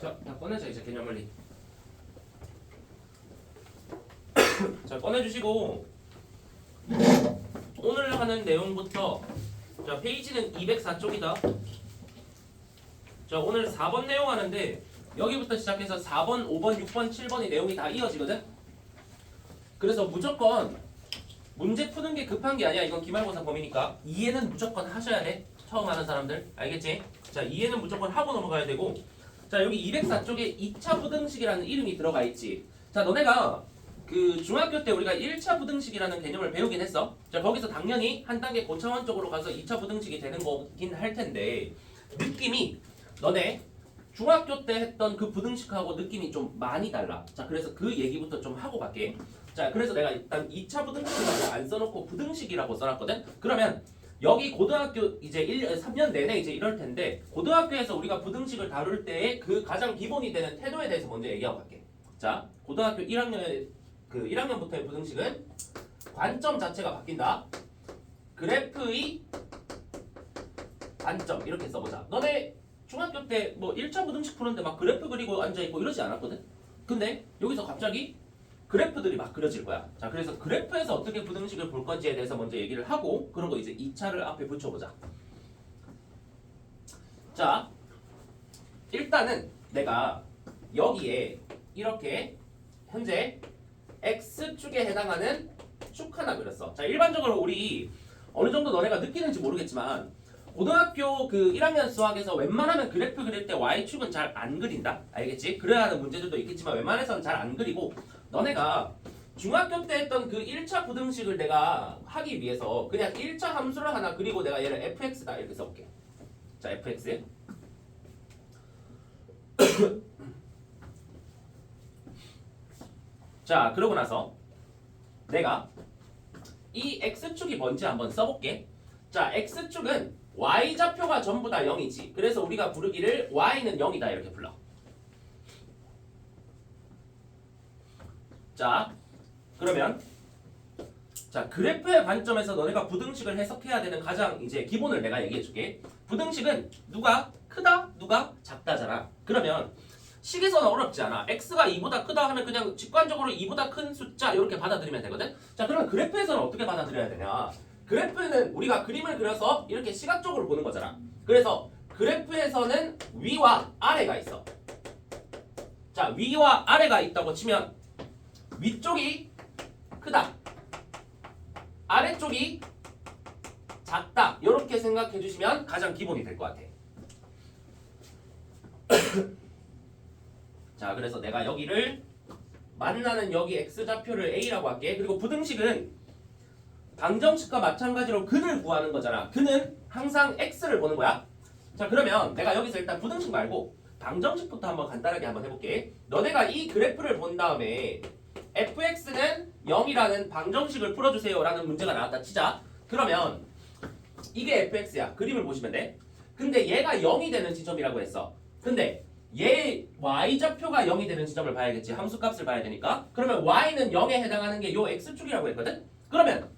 자, 다 꺼내자 이제 개념원리. 자, 꺼내주시고 오늘 하는 내용부터 자 페이지는 204쪽이다. 자 오늘 4번 내용 하는데 여기부터 시작해서 4번, 5번, 6번, 7번이 내용이 다 이어지거든. 그래서 무조건 문제 푸는 게 급한 게 아니야. 이건 기말고사 범위니까 이해는 무조건 하셔야 돼. 처음 하는 사람들 알겠지? 자 이해는 무조건 하고 넘어가야 되고 자 여기 204쪽에 2차 부등식이라는 이름이 들어가 있지. 자 너네가 그 중학교 때 우리가 1차 부등식이라는 개념을 배우긴 했어. 자 거기서 당연히 한 단계 고차원적으로 가서 2차 부등식이 되는 거긴 할 텐데 느낌이 너네 중학교 때 했던 그 부등식하고 느낌이 좀 많이 달라. 자 그래서 그 얘기부터 좀 하고 갈게. 자 그래서 내가 일단 2차 부등식이라고 안 써놓고 부등식이라고 써놨거든. 그러면 여기 고등학교 이제 3년 내내 이제 이럴 텐데 고등학교에서 우리가 부등식을 다룰 때의 그 가장 기본이 되는 태도에 대해서 먼저 얘기하고 갈게. 자 고등학교 1학년에 그 1학년부터의 부등식은 관점 자체가 바뀐다. 그래프의 관점 이렇게 써보자. 너네 중학교 때 뭐 1차 부등식 푸는데 막 그래프 그리고 앉아있고 이러지 않았거든? 근데 여기서 갑자기 그래프들이 막 그려질 거야. 자, 그래서 그래프에서 어떻게 부등식을 볼 건지에 대해서 먼저 얘기를 하고 그러고 이제 2차를 앞에 붙여보자. 자, 일단은 내가 여기에 이렇게 현재 X축에 해당하는 축 하나 그렸어. 자, 일반적으로 우리 어느 정도 너네가 느끼는지 모르겠지만 고등학교 그 1학년 수학에서 웬만하면 그래프 그릴 때 Y축은 잘 안 그린다. 알겠지? 그래야 하는 문제들도 있겠지만 웬만해서는 잘 안 그리고 너네가 중학교 때 했던 그 1차 부등식을 내가 하기 위해서 그냥 1차 함수를 하나 그리고 내가 얘를 fx다 이렇게 써볼게. 자, fx 자, 그러고 나서 내가 이 x축이 뭔지 한번 써볼게. 자, x축은 y좌표가 전부 다 0이지. 그래서 우리가 부르기를 y는 0이다 이렇게 불러. 자, 그러면 자 그래프의 관점에서 너네가 부등식을 해석해야 되는 가장 이제 기본을 내가 얘기해줄게. 부등식은 누가 크다, 누가 작다잖아. 그러면 식에서는 어렵지 않아. x가 2보다 크다 하면 그냥 직관적으로 2보다 큰 숫자 이렇게 받아들이면 되거든. 자 그러면 그래프에서는 어떻게 받아들여야 되냐. 그래프는 우리가 그림을 그려서 이렇게 시각적으로 보는 거잖아. 그래서 그래프에서는 위와 아래가 있어. 자 위와 아래가 있다고 치면 위쪽이 크다, 아래쪽이 작다 이렇게 생각해 주시면 가장 기본이 될 것 같아. 자 그래서 내가 여기를 만나는 여기 x좌표를 a라고 할게. 그리고 부등식은 방정식과 마찬가지로 근을 구하는 거잖아. 근은 항상 x를 보는 거야. 자 그러면 내가 여기서 일단 부등식 말고 방정식부터 한번 간단하게 한번 해볼게. 너네가 이 그래프를 본 다음에 fx는 0이라는 방정식을 풀어주세요 라는 문제가 나왔다 치자. 그러면 이게 fx야. 그림을 보시면 돼. 근데 얘가 0이 되는 지점이라고 했어. 근데 얘 y좌표가 0이 되는 지점을 봐야겠지. 함수값을 봐야 되니까. 그러면 y는 0에 해당하는 게 요 x축이라고 했거든. 그러면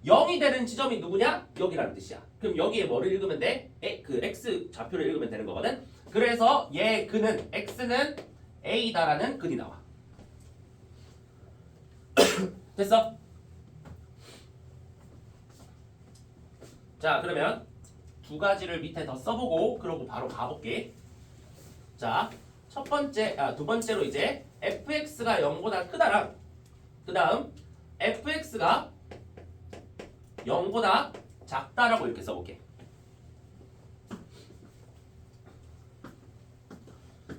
0이 되는 지점이 누구냐? 여기라는 뜻이야. 그럼 여기에 뭐를 읽으면 돼? 그 x좌표를 읽으면 되는 거거든. 그래서 얘 근은 x는 a다라는 근이 나와. 됐어? 자 그러면 두 가지를 밑에 더 써보고 그러고 바로 가볼게. 자 두 번째로 이제 fx가 0보다 크다랑 그 다음 fx가 0보다 작다라고 이렇게 써볼게.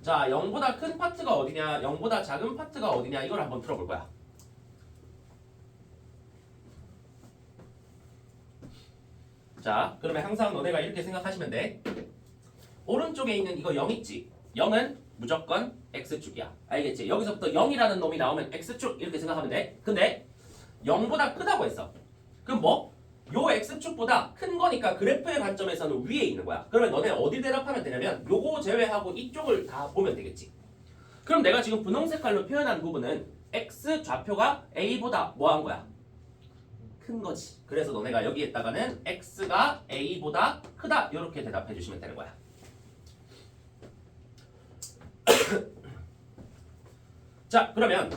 자 0보다 큰 파트가 어디냐 0보다 작은 파트가 어디냐 이걸 한번 풀어볼 거야. 자 그러면 항상 너네가 이렇게 생각하시면 돼. 오른쪽에 있는 이거 0 있지? 0은 무조건 x축이야. 알겠지? 여기서부터 0이라는 놈이 나오면 x축 이렇게 생각하면 돼. 근데 0보다 크다고 했어. 그럼 뭐? 요 x축보다 큰 거니까 그래프의 관점에서는 위에 있는 거야. 그러면 너네 어디 대답하면 되냐면 요거 제외하고 이쪽을 다 보면 되겠지. 그럼 내가 지금 분홍 색깔로 표현한 부분은 x좌표가 a보다 뭐 한 거야? 큰 거지. 그래서 너네가 여기에다가는 x가 a보다 크다 이렇게 대답해 주시면 되는 거야. 자 그러면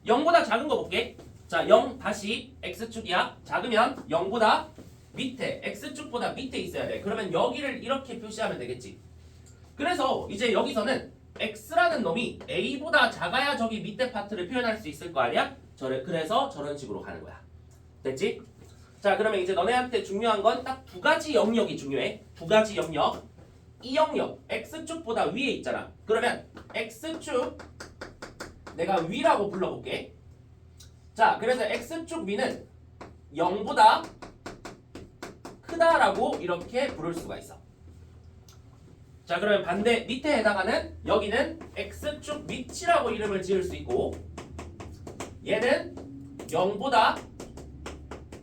0보다 작은 거 볼게. 자 0 다시 x축이야. 작으면 0보다 밑에 x축보다 밑에 있어야 돼. 그러면 여기를 이렇게 표시하면 되겠지. 그래서 이제 여기서는 x라는 놈이 a보다 작아야 저기 밑에 파트를 표현할 수 있을 거 아니야? 그래서 저런 식으로 가는 거야. 됐지? 자 그러면 이제 너네한테 중요한 건 딱 두 가지 영역이 중요해. 두 가지 영역. 이 영역 x축보다 위에 있잖아. 그러면 x축 내가 위라고 불러볼게. 자 그래서 x축 위는 0보다 크다라고 이렇게 부를 수가 있어. 자 그러면 반대 밑에 해당하는 여기는 x축 밑이라고 이름을 지을 수 있고 얘는 0보다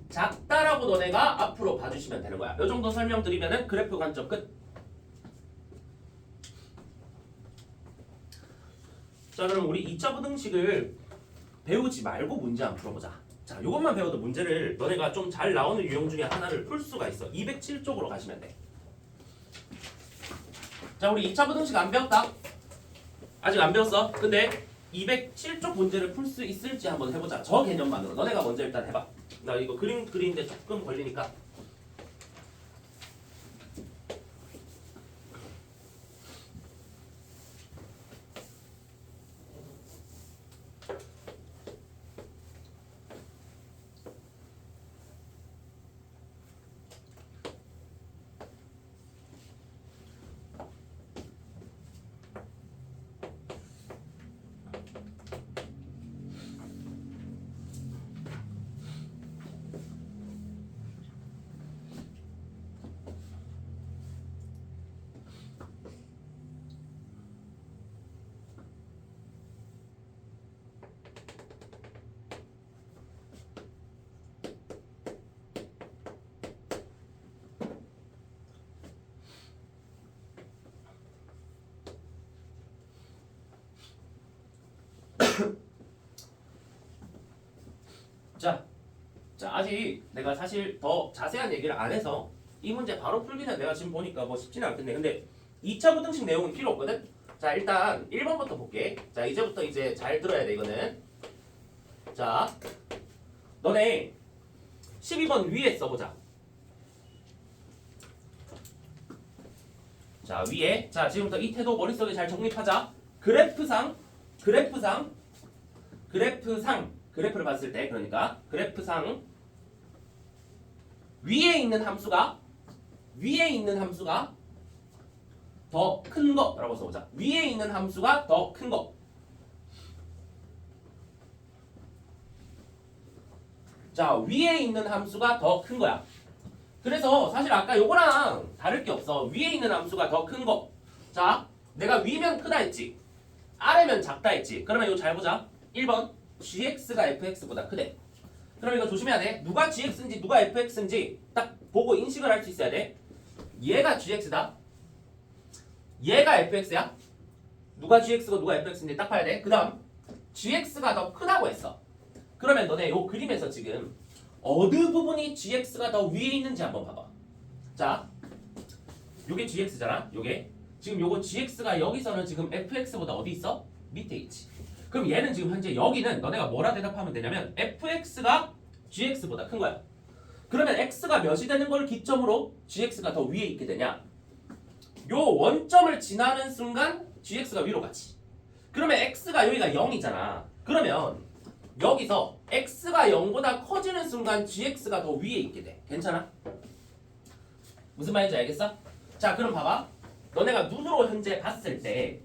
작다라고 너네가 앞으로 봐주시면 되는 거야. 이 정도 설명드리면은 그래프 관점 끝. 자 그럼 우리 2차 부등식을 배우지 말고 문제 한번 풀어보자. 자 이것만 배워도 문제를 너네가 좀 잘 나오는 유형 중에 하나를 풀 수가 있어. 207쪽으로 가시면 돼. 자 우리 2차 부등식 안 배웠다. 아직 안 배웠어. 근데 207쪽 문제를 풀 수 있을지 한번 해보자. 저 개념만으로. 너네가 먼저 일단 해봐. 나 이거 그림 그리는데 조금 걸리니까. 자 아직 내가 사실 더 자세한 얘기를 안 해서 이 문제 바로 풀기는 내가 지금 보니까 뭐 쉽지는 않겠네. 근데 2차 부등식 내용은 필요 없거든. 자 일단 1번부터 볼게. 자 이제부터 이제 잘 들어야 돼 이거는. 자 너네 12번 위에 써보자. 자 위에 자 지금부터 이 태도 머릿속에 잘 정립하자. 그래프를 봤을 때 그러니까 그래프상 위에 있는 함수가 더 큰 거라고 써보자. 위에 있는 함수가 더 큰 거. 자 위에 있는 함수가 더 큰 거야. 그래서 사실 아까 요거랑 다를 게 없어. 위에 있는 함수가 더 큰 거. 자 내가 위면 크다 했지. 아래면 작다 했지. 그러면 이거 잘 보자. 1번 gx가 fx보다 크대. 그럼 이거 조심해야 돼. 누가 gx인지 누가 fx인지 딱 보고 인식을 할 수 있어야 돼. 얘가 gx다. 얘가 fx야. 누가 gx고 누가 fx인지 딱 봐야 돼. 그 다음 gx가 더 크다고 했어. 그러면 너네 요 그림에서 지금 어느 부분이 gx가 더 위에 있는지 한번 봐봐. 자 요게 gx잖아. 요게 지금 요거 gx가 여기서는 지금 fx보다 어디 있어? 밑에 있지. 그럼 얘는 지금 현재 여기는 너네가 뭐라 대답하면 되냐면 fx가 gx보다 큰 거야. 그러면 x가 몇이 되는 걸 기점으로 gx가 더 위에 있게 되냐? 요 원점을 지나는 순간 gx가 위로 가지. 그러면 x가 여기가 0이잖아. 그러면 여기서 x가 0보다 커지는 순간 gx가 더 위에 있게 돼. 괜찮아? 무슨 말인지 알겠어? 자 그럼 봐봐. 너네가 눈으로 현재 봤을 때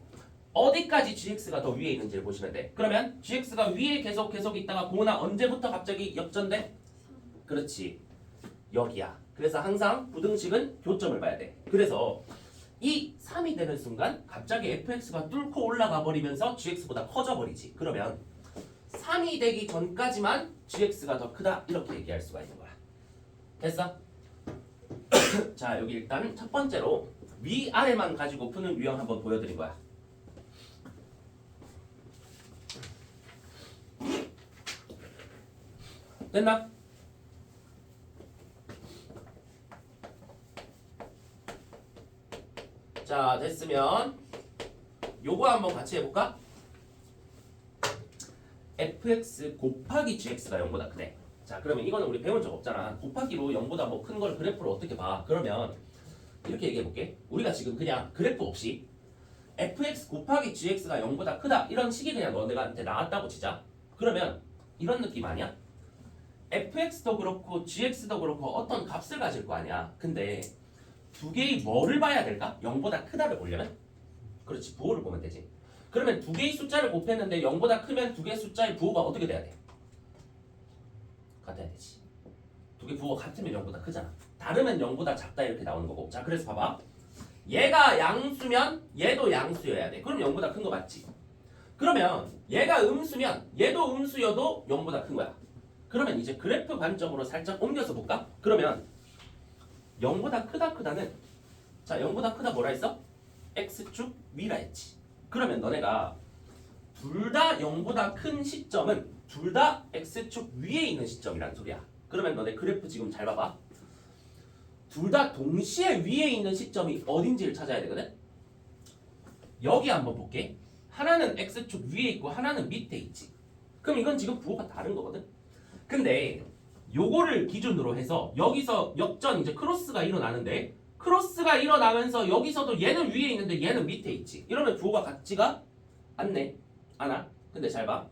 어디까지 gx가 더 위에 있는지를 보시면 돼. 그러면 gx가 위에 계속 있다가 공은아 언제부터 갑자기 역전돼? 그렇지. 여기야. 그래서 항상 부등식은 교점을 봐야 돼. 그래서 이 3이 되는 순간 갑자기 fx가 뚫고 올라가 버리면서 gx보다 커져 버리지. 그러면 3이 되기 전까지만 gx가 더 크다 이렇게 얘기할 수가 있는 거야. 됐어? 자 여기 일단 첫 번째로 위아래만 가지고 푸는 유형 한번 보여드린 거야. 됐나? 자 됐으면 요거 한번 같이 해볼까? fx 곱하기 gx가 0보다 크대. 자 그러면 이거는 우리 배운 적 없잖아. 곱하기로 0보다 뭐 큰 걸 그래프로 어떻게 봐? 그러면 이렇게 얘기해 볼게. 우리가 지금 그냥 그래프 없이 fx 곱하기 gx가 0보다 크다 이런 식이 그냥 너네한테 나왔다고 치자. 그러면 이런 느낌 아니야? fx도 그렇고 gx도 그렇고 어떤 값을 가질 거 아니야. 근데 두 개의 뭐를 봐야 될까? 0보다 크다를 보려면? 그렇지, 부호를 보면 되지. 그러면 두 개의 숫자를 곱했는데 0보다 크면 두 개의 숫자의 부호가 어떻게 돼야 돼? 같아야 되지. 두 개 부호가 같으면 0보다 크잖아. 다르면 0보다 작다 이렇게 나오는 거고. 자 그래서 봐봐. 얘가 양수면 얘도 양수여야 돼. 그럼 0보다 큰 거 맞지? 그러면 얘가 음수면 얘도 음수여도 0보다 큰 거야. 그러면 이제 그래프 관점으로 살짝 옮겨서 볼까? 그러면 0보다 크다는 자 0보다 크다 뭐라 했어? x축 위라 했지. 그러면 너네가 둘 다 0보다 큰 시점은 둘 다 x축 위에 있는 시점이란 소리야. 그러면 너네 그래프 지금 잘 봐봐. 둘 다 동시에 위에 있는 시점이 어딘지를 찾아야 되거든. 여기 한번 볼게. 하나는 x축 위에 있고 하나는 밑에 있지. 그럼 이건 지금 부호가 다른 거거든. 근데 요거를 기준으로 해서 여기서 역전 이제 크로스가 일어나는데 크로스가 일어나면서 여기서도 얘는 위에 있는데 얘는 밑에 있지. 이러면 부호가 같지가 않네. 않아. 근데 잘 봐.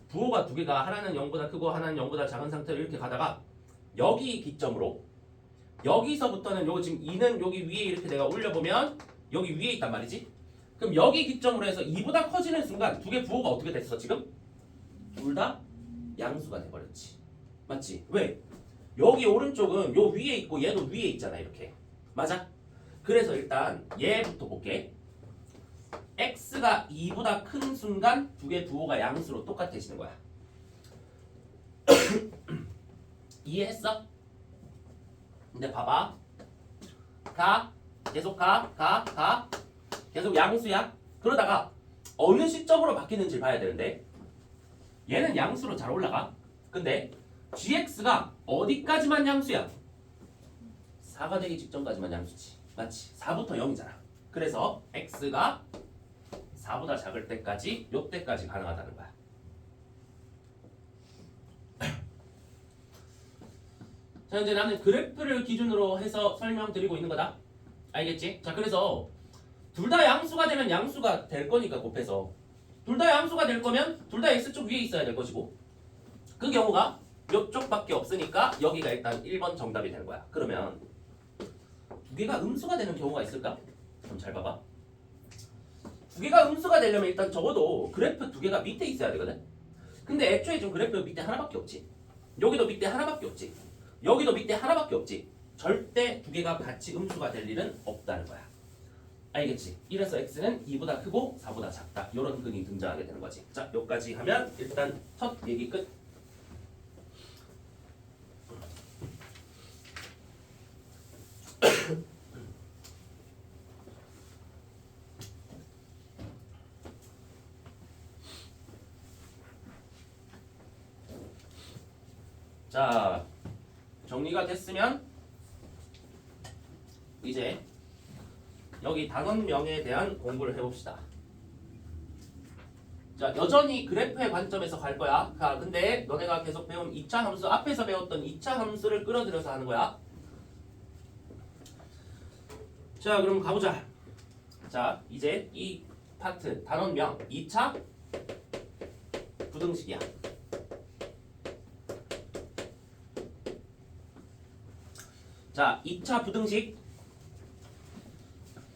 부호가 두 개가 하나는 0보다 크고 하나는 0보다 작은 상태로 이렇게 가다가 여기 기점으로 여기서부터는 요거 지금 2는 여기 위에 이렇게 내가 올려보면 여기 위에 있단 말이지. 그럼 여기 기점으로 해서 2보다 커지는 순간 두 개 부호가 어떻게 됐어 지금? 둘 다 양수가 돼버렸지. 맞지? 왜? 여기 오른쪽은 요 위에 있고 얘도 위에 있잖아 이렇게. 맞아? 그래서 일단 얘부터 볼게. x가 2보다 큰 순간 두 개 부호가 양수로 똑같아지는 거야. 이해했어? 근데 봐봐. 계속 계속 양수야. 그러다가 어느 시점으로 바뀌는지 봐야 되는데 얘는 양수로 잘 올라가. 근데 gx가 어디까지만 양수야? 4가 되기 직전까지만 양수지. 맞지? 4부터 0이잖아. 그래서 x가 4보다 작을 때까지 요때까지 가능하다는 거야. 자 이제 나는 그래프를 기준으로 해서 설명드리고 있는 거다. 알겠지? 자 그래서 둘 다 양수가 되면 양수가 될 거니까 곱해서 둘 다 양수가 될 거면 둘 다 x축 위에 있어야 될 것이고 그 경우가 요쪽밖에 없으니까 여기가 일단 1번 정답이 되는 거야. 그러면 두 개가 음수가 되는 경우가 있을까? 그럼 잘 봐봐. 두 개가 음수가 되려면 일단 적어도 그래프 두 개가 밑에 있어야 되거든. 근데 애초에 지금 그래프 밑에 하나밖에 없지. 여기도 밑에 하나밖에 없지. 여기도 밑에 하나밖에 없지. 절대 두 개가 같이 음수가 될 일은 없다는 거야. 알겠지? 이래서 x는 2보다 크고 4보다 작다. 이런 근이 등장하게 되는 거지. 자, 여기까지 하면 일단 첫 얘기 끝. 자, 정리가 됐으면 이제 여기 단원명에 대한 공부를 해봅시다. 자, 여전히 그래프의 관점에서 갈 거야. 자, 근데 너네가 계속 배운 2차 함수, 앞에서 배웠던 2차 함수를 끌어들여서 하는 거야. 자, 그럼 가보자. 자, 이제 이 파트 단원명 2차 부등식이야. 자, 2차 부등식.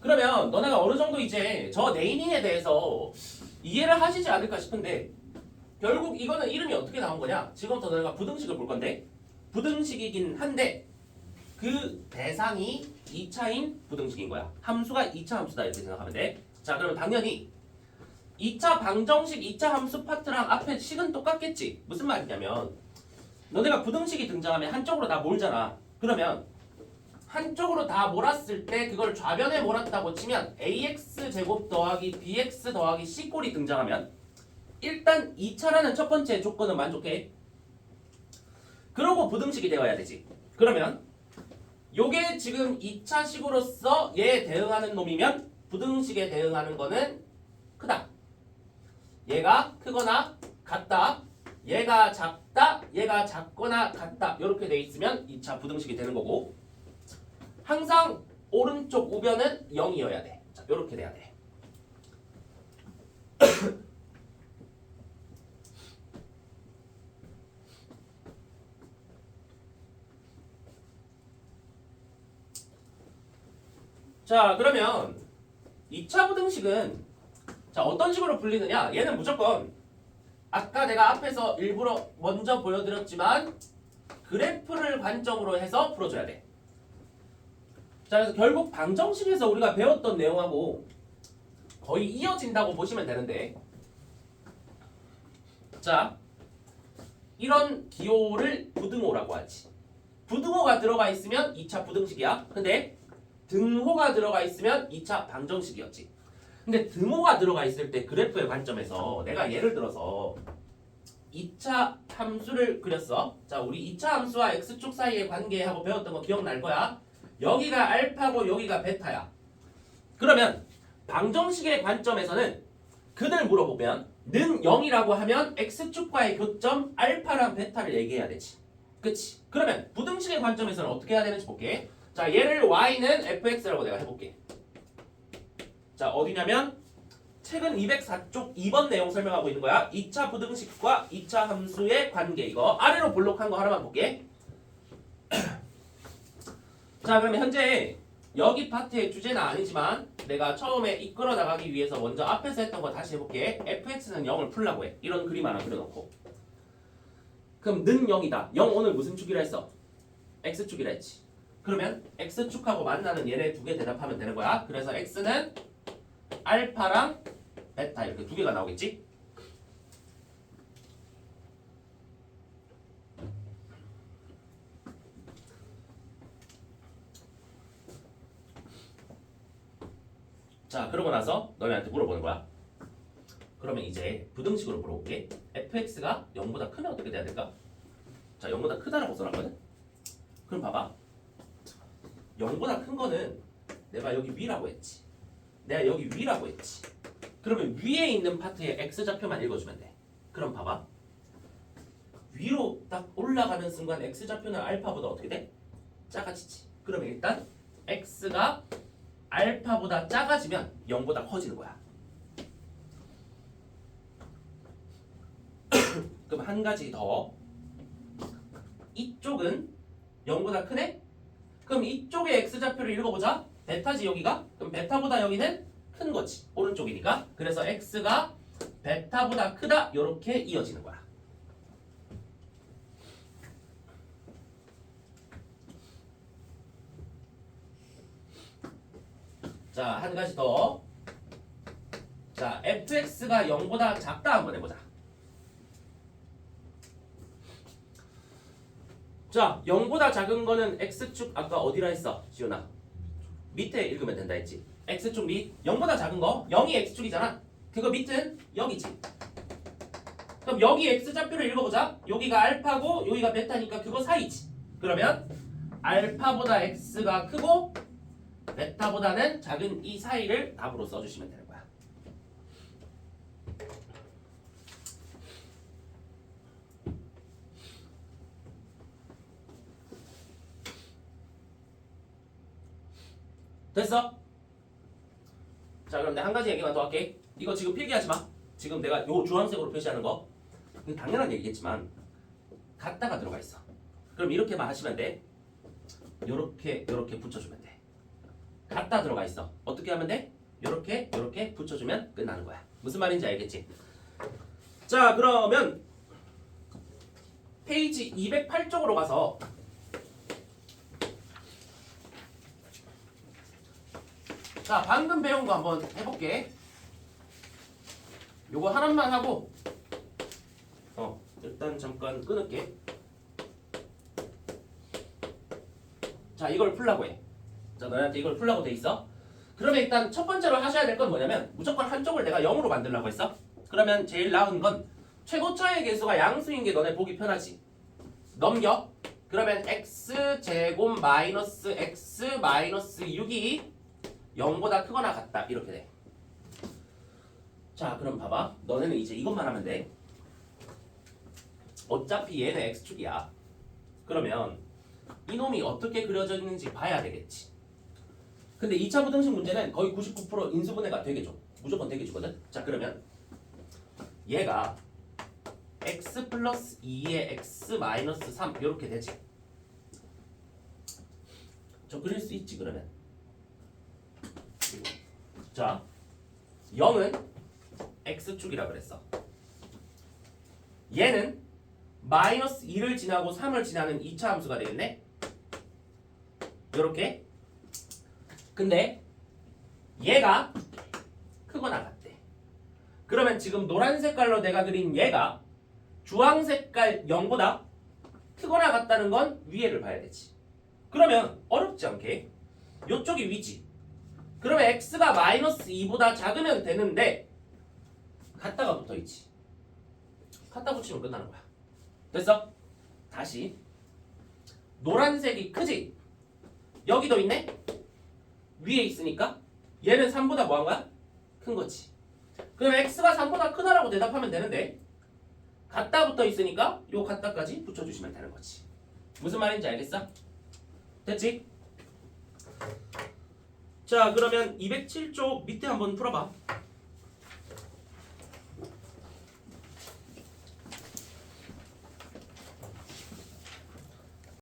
그러면 너네가 어느 정도 이제 저 네이밍에 대해서 이해를 하시지 않을까 싶은데 결국 이거는 이름이 어떻게 나온 거냐? 지금부터 너네가 부등식을 볼 건데 부등식이긴 한데 그 대상이 2차인 부등식인 거야. 함수가 2차 함수다 이렇게 생각하면 돼. 자, 그러면 당연히 2차 방정식 2차 함수 파트랑 앞에 식은 똑같겠지. 무슨 말이냐면 너네가 부등식이 등장하면 한쪽으로 다 몰잖아. 그러면 한쪽으로 다 몰았을 때 그걸 좌변에 몰았다고 치면 ax제곱 더하기 bx 더하기 c꼴이 등장하면 일단 2차라는 첫 번째 조건은 만족해. 그러고 부등식이 되어야 되지. 그러면 요게 지금 2차식으로서 얘에 대응하는 놈이면 부등식에 대응하는 거는 크다. 얘가 크거나 같다. 얘가 작다. 얘가 작거나 같다. 이렇게 돼 있으면 2차 부등식이 되는 거고 항상 오른쪽 우변은 0이어야 돼. 자, 이렇게 돼야 돼. 자, 그러면 2차 부등식은 자, 어떤 식으로 풀리느냐? 얘는 무조건 아까 내가 앞에서 일부러 먼저 보여드렸지만 그래프를 관점으로 해서 풀어줘야 돼. 자, 그래서 결국 방정식에서 우리가 배웠던 내용하고 거의 이어진다고 보시면 되는데 자, 이런 기호를 부등호라고 하지. 부등호가 들어가 있으면 2차 부등식이야. 근데 등호가 들어가 있으면 2차 방정식이었지. 근데 등호가 들어가 있을 때 그래프의 관점에서 내가 예를 들어서 2차 함수를 그렸어. 자, 우리 2차 함수와 x축 사이의 관계하고 배웠던 거 기억날 거야. 여기가 알파고 여기가 베타야. 그러면 방정식의 관점에서는 그들 물어보면 는 0이라고 하면 x축과의 교점 알파랑 베타를 얘기해야 되지. 그치? 그러면 부등식의 관점에서는 어떻게 해야 되는지 볼게. 자, 얘를 y는 fx라고 내가 해볼게. 자, 어디냐면 책은 204쪽 2번 내용 설명하고 있는 거야. 2차 부등식과 2차 함수의 관계. 이거 아래로 볼록한 거 하나만 볼게. 자, 그러면 현재 여기 파트의 주제는 아니지만 내가 처음에 이끌어 나가기 위해서 먼저 앞에서 했던 거 다시 해볼게. fx는 0을 풀라고 해. 이런 그림 하나 그려놓고. 그럼 는 0이다. 0 오늘 무슨 축이라 했어? x축이라 했지. 그러면 x축하고 만나는 얘네 두 개 대답하면 되는 거야. 그래서 x는 알파랑 베타 이렇게 두 개가 나오겠지? 자, 그러고 나서 너희한테 물어보는 거야. 그러면 이제 부등식으로 물어볼게. fx가 0보다 크면 어떻게 돼야 될까? 자, 0보다 크다라고 써놨거든? 그럼 봐봐. 0보다 큰 거는 내가 여기 위라고 했지. 내가 여기 위라고 했지. 그러면 위에 있는 파트의 x좌표만 읽어주면 돼. 그럼 봐봐. 위로 딱 올라가는 순간 x좌표는 알파보다 어떻게 돼? 작아지지. 그러면 일단 x가 알파보다 작아지면 0보다 커지는 거야. 그럼 한 가지 더. 이쪽은 0보다 크네? 그럼 이쪽의 x좌표를 읽어보자. 베타지 여기가? 그럼 베타보다 여기는 큰 거지. 오른쪽이니까. 그래서 x가 베타보다 크다. 이렇게 이어지는 거야. 자, 한 가지 더. 자, fx가 0보다 작다 한번 해보자. 자, 0보다 작은 거는 x축 아까 어디라 했어? 지훈아. 밑에 읽으면 된다 했지. x축 밑 0보다 작은 거 0이 x축이잖아. 그거 밑은 0이지. 그럼 여기 x좌표를 읽어보자. 여기가 알파고 여기가 베타니까 그거 사이지. 그러면 알파보다 x가 크고 베타보다는 작은 이 사이를 답으로 써주시면 되는 거야. 됐어? 자, 그럼 내가 한 가지 얘기만 더 할게. 이거 지금 필기하지 마. 지금 내가 요 주황색으로 표시하는 거 당연한 얘기겠지만 같다가 들어가 있어. 그럼 이렇게만 하시면 돼. 요렇게 붙여주면 돼. 같다 들어가 있어. 어떻게 하면 돼? 요렇게 붙여주면 끝나는 거야. 무슨 말인지 알겠지? 자, 그러면 페이지 208쪽으로 가서 자, 방금 배운 거 한번 해볼게. 요거 하나만 하고 일단 잠깐 끊을게. 자, 이걸 풀라고 해. 자, 너희한테 이걸 풀라고 돼 있어. 그러면 일단 첫 번째로 하셔야 될 건 뭐냐면 무조건 한쪽을 내가 0으로 만들려고 했어. 그러면 제일 나은 건 최고차의 개수가 양수인 게 너네 보기 편하지. 넘겨. 그러면 x제곱 마이너스 x 마이너스 6이 0보다 크거나 같다. 이렇게 돼. 자 그럼 봐봐. 너네는 이제 이것만 하면 돼. 어차피 얘는 x축이야. 그러면 이놈이 어떻게 그려져 있는지 봐야 되겠지. 근데 2차 부등식 문제는 거의 99% 인수분해가 되게 줘. 무조건 되게 주거든. 자 그러면 얘가 x 플러스 2에 x 마이너스 3 이렇게 되지. 저 그릴 수 있지 그러면. 자 0은 x축이라 그랬어. 얘는 마이너스 2를 지나고 3을 지나는 2차 함수가 되겠네. 요렇게. 근데 얘가 크거나 같대. 그러면 지금 노란 색깔로 내가 그린 얘가 주황 색깔 0보다 크거나 같다는 건 위에를 봐야 되지. 그러면 어렵지 않게 요쪽이 위지. 그러면 x가 마이너스 2보다 작으면 되는데 갖다가 붙어있지. 갖다 붙이면 끝나는 거야. 됐어? 다시 노란색이 크지? 여기도 있네? 위에 있으니까 얘는 3보다 뭐한 거야? 큰 거지. 그럼 x가 3보다 크다라고 대답하면 되는데 갖다 붙어 있으니까 요 갖다까지 붙여주시면 되는 거지. 무슨 말인지 알겠어? 됐지? 자 그러면 207쪽 밑에 한번 풀어봐.